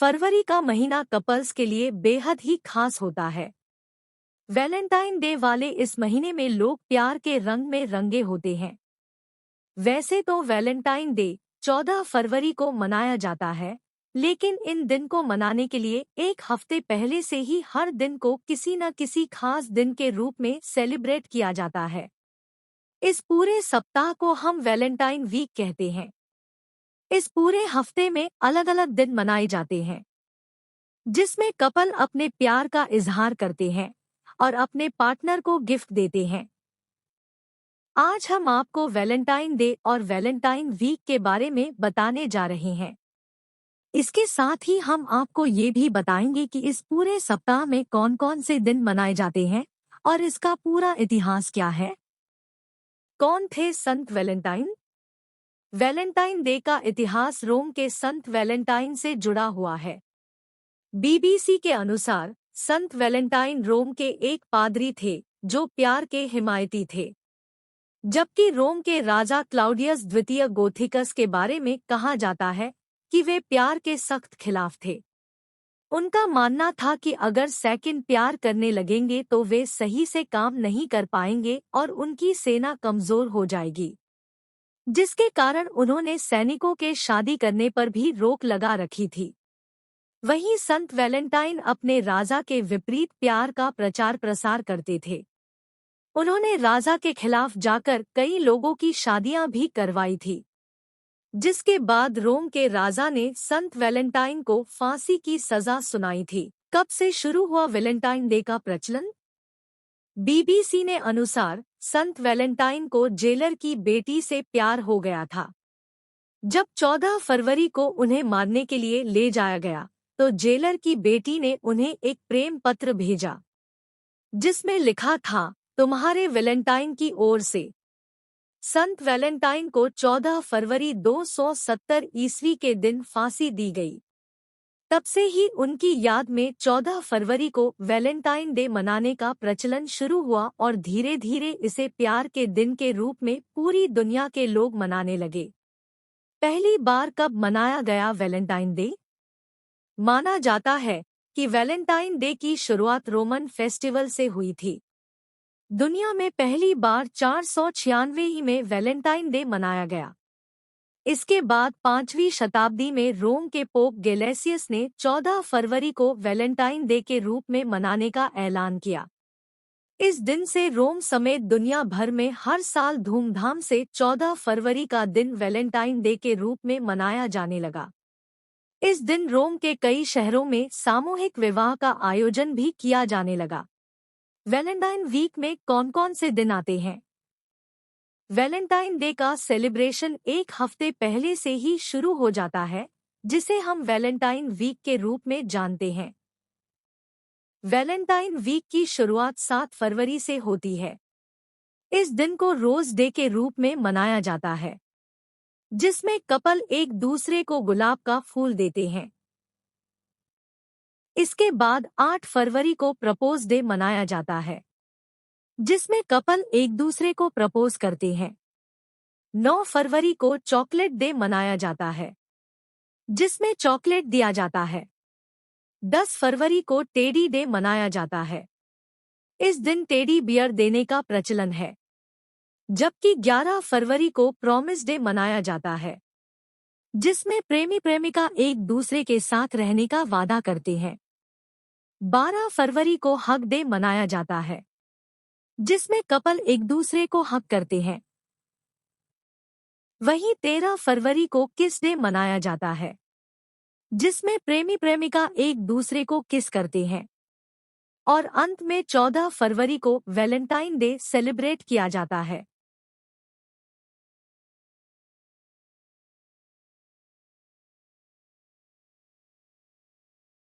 फरवरी का महीना कपल्स के लिए बेहद ही खास होता है। वैलेंटाइन डे वाले इस महीने में लोग प्यार के रंग में रंगे होते हैं। वैसे तो वैलेंटाइन डे 14 फरवरी को मनाया जाता है, लेकिन इन दिन को मनाने के लिए एक हफ्ते पहले से ही हर दिन को किसी न किसी खास दिन के रूप में सेलिब्रेट किया जाता है। इस पूरे सप्ताह को हम वैलेंटाइन वीक कहते हैं। इस पूरे हफ्ते में अलग अलग दिन मनाए जाते हैं, जिसमें कपल अपने प्यार का इजहार करते हैं और अपने पार्टनर को गिफ्ट देते हैं। आज हम आपको वैलेंटाइन डे और वैलेंटाइन वीक के बारे में बताने जा रहे हैं। इसके साथ ही हम आपको ये भी बताएंगे कि इस पूरे सप्ताह में कौन कौन से दिन मनाए जाते हैं और इसका पूरा इतिहास क्या है। कौन थे संत वैलेंटाइन? वैलेंटाइन डे का इतिहास रोम के संत वैलेंटाइन से जुड़ा हुआ है। बीबीसी के अनुसार संत वैलेंटाइन रोम के एक पादरी थे जो प्यार के हिमायती थे, जबकि रोम के राजा क्लाउडियस द्वितीय गोथिकस के बारे में कहा जाता है कि वे प्यार के सख्त खिलाफ थे। उनका मानना था कि अगर सेकंड प्यार करने लगेंगे तो वे सही से काम नहीं कर पाएंगे और उनकी सेना कमजोर हो जाएगी, जिसके कारण उन्होंने सैनिकों के शादी करने पर भी रोक लगा रखी थी। वहीं संत वैलेंटाइन अपने राजा के विपरीत प्यार का प्रचार प्रसार करते थे। उन्होंने राजा के खिलाफ जाकर कई लोगों की शादियां भी करवाई थी, जिसके बाद रोम के राजा ने संत वैलेंटाइन को फांसी की सजा सुनाई थी। कब से शुरू हुआ वैलेंटाइन डे का प्रचलन? बीबीसी ने अनुसार संत वैलेंटाइन को जेलर की बेटी से प्यार हो गया था। जब 14 फरवरी को उन्हें मारने के लिए ले जाया गया तो जेलर की बेटी ने उन्हें एक प्रेम पत्र भेजा, जिसमें लिखा था, तुम्हारे वैलेंटाइन की ओर से। संत वैलेंटाइन को 14 फरवरी 270 ईस्वी के दिन फांसी दी गई। तब से ही उनकी याद में 14 फरवरी को वैलेंटाइन डे मनाने का प्रचलन शुरू हुआ और धीरे धीरे इसे प्यार के दिन के रूप में पूरी दुनिया के लोग मनाने लगे। पहली बार कब मनाया गया वैलेंटाइन डे? माना जाता है कि वैलेंटाइन डे की शुरुआत रोमन फेस्टिवल से हुई थी। दुनिया में पहली बार 496 में वैलेंटाइन डे मनाया गया। इसके बाद 5वीं शताब्दी में रोम के पोप गेलेसियस ने 14 फरवरी को वैलेंटाइन डे के रूप में मनाने का ऐलान किया। इस दिन से रोम समेत दुनिया भर में हर साल धूमधाम से 14 फरवरी का दिन वैलेंटाइन डे के रूप में मनाया जाने लगा। इस दिन रोम के कई शहरों में सामूहिक विवाह का आयोजन भी किया जाने लगा। वैलेंटाइन वीक में कौन कौन से दिन आते हैं? वैलेंटाइन डे का सेलिब्रेशन एक हफ्ते पहले से ही शुरू हो जाता है, जिसे हम वैलेंटाइन वीक के रूप में जानते हैं। वैलेंटाइन वीक की शुरुआत 7 फरवरी से होती है। इस दिन को रोज डे के रूप में मनाया जाता है, जिसमें कपल एक दूसरे को गुलाब का फूल देते हैं। इसके बाद 8 फरवरी को प्रपोज डे मनाया जाता है, जिसमें कपल एक दूसरे को प्रपोज करते हैं। 9 फरवरी को चॉकलेट डे मनाया जाता है, जिसमें चॉकलेट दिया जाता है। 10 फरवरी को टेडी डे मनाया जाता है। इस दिन टेडी बियर देने का प्रचलन है। जबकि 11 फरवरी को प्रॉमिस डे मनाया जाता है, जिसमें प्रेमी प्रेमिका एक दूसरे के साथ रहने का वादा करते हैं। 12 फरवरी को हग डे मनाया जाता है, जिसमें कपल एक दूसरे को हग करते हैं। वहीं 13 फरवरी को किस डे मनाया जाता है, जिसमें प्रेमी प्रेमिका एक दूसरे को किस करते हैं। और अंत में 14 फरवरी को वैलेंटाइन डे सेलिब्रेट किया जाता है।